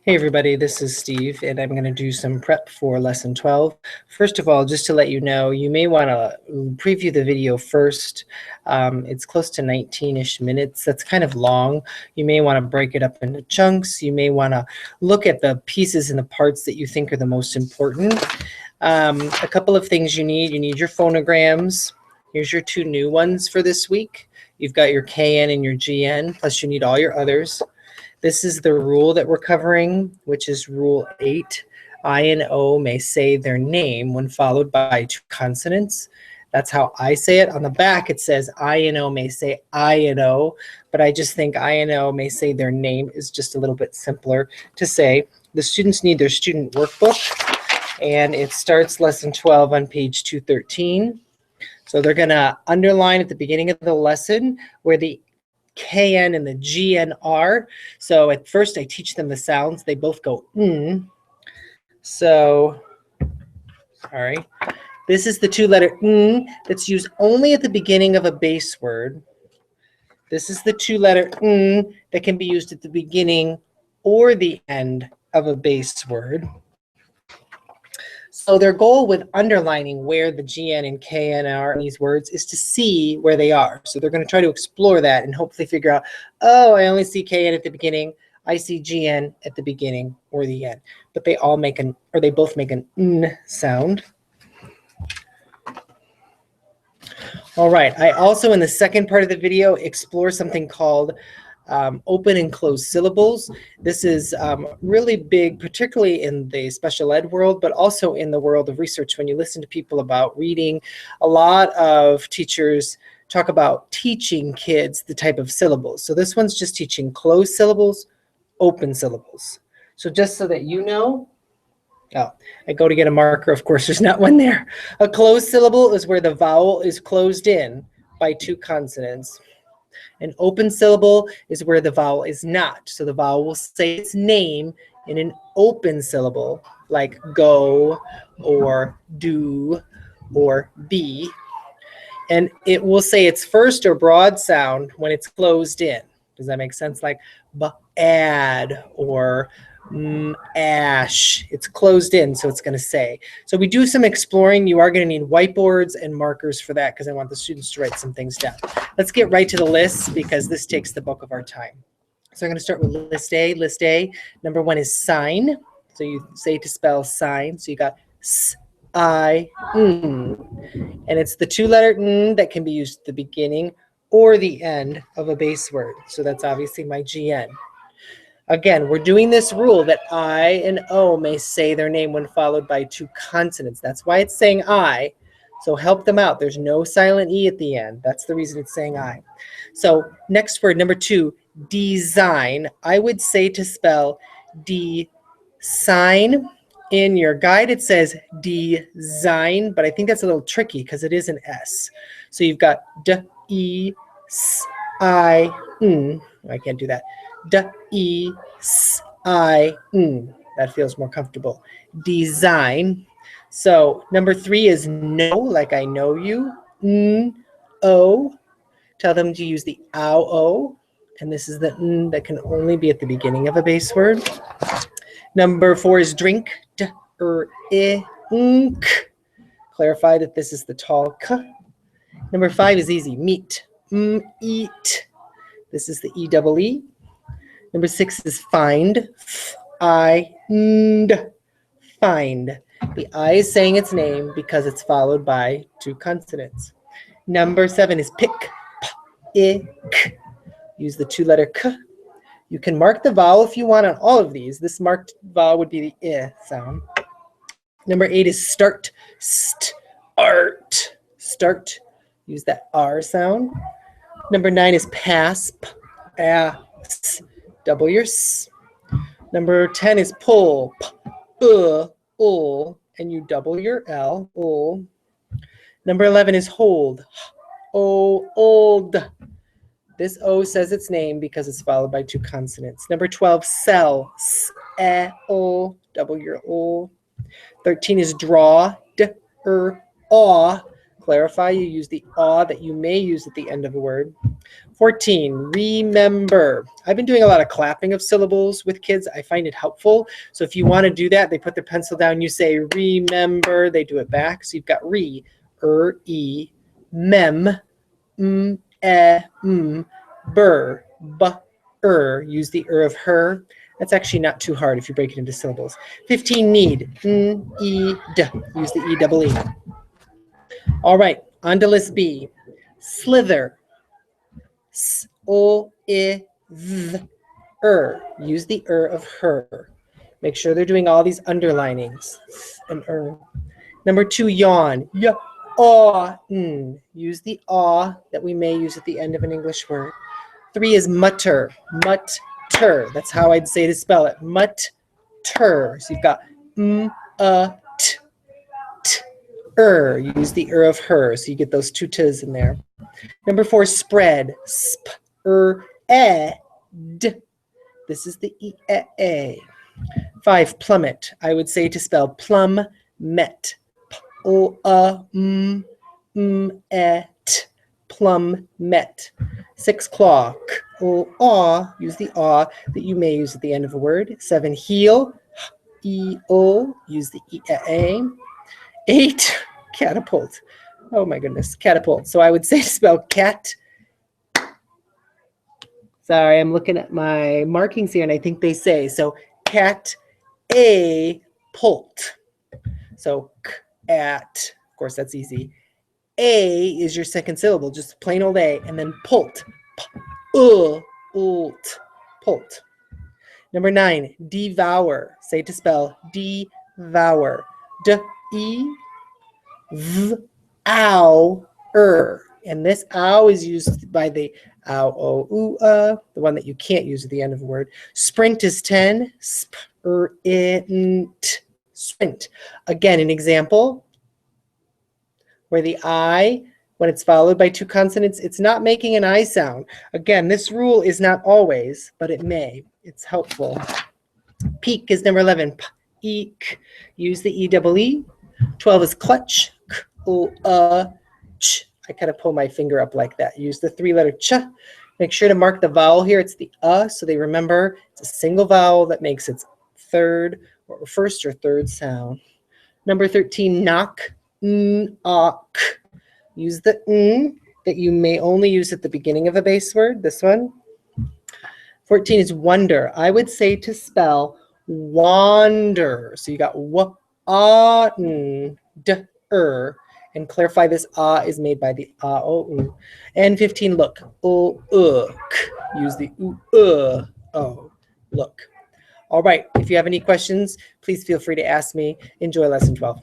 Hey everybody, this is Steve, and I'm going to do some prep for lesson 12. First of all, just to let you know, you may want to preview the video first. It's close to 19-ish minutes. That's kind of long. You may want to break it up into chunks. You may want to look at the pieces and the parts that you think are the most important. A couple of things you need. You need your phonograms. Here's your two new ones for this week. You've got your KN and your GN, plus you need all your others. This is the rule that we're covering, which is Rule 8. I and O may say their name when followed by two consonants. That's how I say it. On the back, it says I and O may say I and O, but I just think I and O may say their name is just a little bit simpler to say. The students need their student workbook, and it starts lesson 12 on page 213. So they're going to underline at the beginning of the lesson where the KN and the GN are. So at first I teach them the sounds. They both go mm. So, sorry. This is the two-letter mm that's used only at the beginning of a base word. This is the two-letter mm that can be used at the beginning or the end of a base word. So their goal with underlining where the GN and KN are in these words is to see where they are. So they're going to try to explore that and hopefully figure out, oh, I only see KN at the beginning. I see GN at the beginning or the end. But they all make an, or they both make an N sound. All right. I also, in the second part of the video, explore something called open and closed syllables. This is really big, particularly in the special ed world, but also in the world of research. When you listen to people about reading, a lot of teachers talk about teaching kids the type of syllables. So this one's just teaching closed syllables, open syllables. So just so that you know, oh, I go to get a marker. Of course, there's not one there. A closed syllable is where the vowel is closed in by two consonants. An open syllable is where the vowel is not. So the vowel will say its name in an open syllable, like go or do or be. And it will say its first or broad sound when it's closed in. Does that make sense? Like bad or ash. It's closed in, so it's going to say. So we do some exploring. You are going to need whiteboards and markers for that because I want the students to write some things down. Let's get right to the list because this takes the bulk of our time. So I'm going to start with list A. List A, number one is sign. So you say to spell sign. So you got S-I-N. And it's the two-letter N that can be used at the beginning or the end of a base word. So that's obviously my GN. Again, we're doing this rule that I and O may say their name when followed by two consonants. That's why it's saying I. So help them out. There's no silent E at the end. That's the reason it's saying I. So next word, number two, design. I would say to spell de-sign. In your guide, it says design, but I think that's a little tricky because it is an S. So you've got D-E-S-I-N. I can't do that. D-E-S-I-N. That feels more comfortable. Design. So number three is know, like I know you. N-O. Tell them to use the ow-o. And this is the N that can only be at the beginning of a base word. Number four is drink. D-er-I-N-k. Clarify that this is the tall K. Number five is easy. Meet. Eat. This is the E-double-E. Number six is find. Find. Find. The I is saying its name because it's followed by two consonants. Number seven is pick. P-I-K. Use the two-letter K. You can mark the vowel if you want on all of these. This marked vowel would be the I sound. Number eight is start. Start. Start. Use that R sound. Number nine is pass. P-A-S. Double your S. Number 10 is pull. P-U-L. And you double your L. Ull. Number 11 is hold. Old. This O says its name because it's followed by two consonants. Number 12, sell. S-E-L. Double your O. 13 is draw. D-R-Aw. clarify, you use the ah that you may use at the end of a word. 14, remember. I've been doing a lot of clapping of syllables with kids. I find it helpful. So if you want to do that, they put their pencil down, you say remember, they do it back. So you've got re, e, mem, bur, use the of her. That's actually not too hard if you break it into syllables. 15, need, use the double e. All right, on to list B. Slither, use the of her. Make sure they're doing all these underlinings. And Number 2, yawn, use the that we may use at the end of an English word. 3 is mutter, that's how I'd say to spell it, mutter. So you've got use the of her, so you get those two t's in there. Number 4, spread, this is the e-a. 5, plummet, I would say to spell plum, met, plum, met. 6, clock, use the that you may use at the end of a word. 7, heel, use the e-a. 8, catapult. Oh my goodness, catapult. So I would say to spell cat. Sorry, I'm looking at my markings here and I think they say. So cat, pult. So at, of course that's easy. A is your second syllable, just plain old A, and then pult. Pult. Number 9, devour. Say to spell devour. And this ow is used by the the one that you can't use at the end of a word. Sprint is 10. Sprint. Again, an example where the I, when it's followed by 2 consonants, it's not making an I sound. Again, this rule is not always, but it may. It's helpful. Peak is number 11. Eek. Use the E-double-E. 12 is clutch. Ch. I kind of pull my finger up like that. Use the 3-letter ch. Make sure to mark the vowel here. It's the so they remember it's a single vowel that makes its first or third sound. Number 13, knock. Knock. Use the that you may only use at the beginning of a base word. This one. 14 is wonder. I would say to spell wander. So you got and clarify this is made by the And 15, look. Use the look. All right. If you have any questions, please feel free to ask me. Enjoy lesson 12.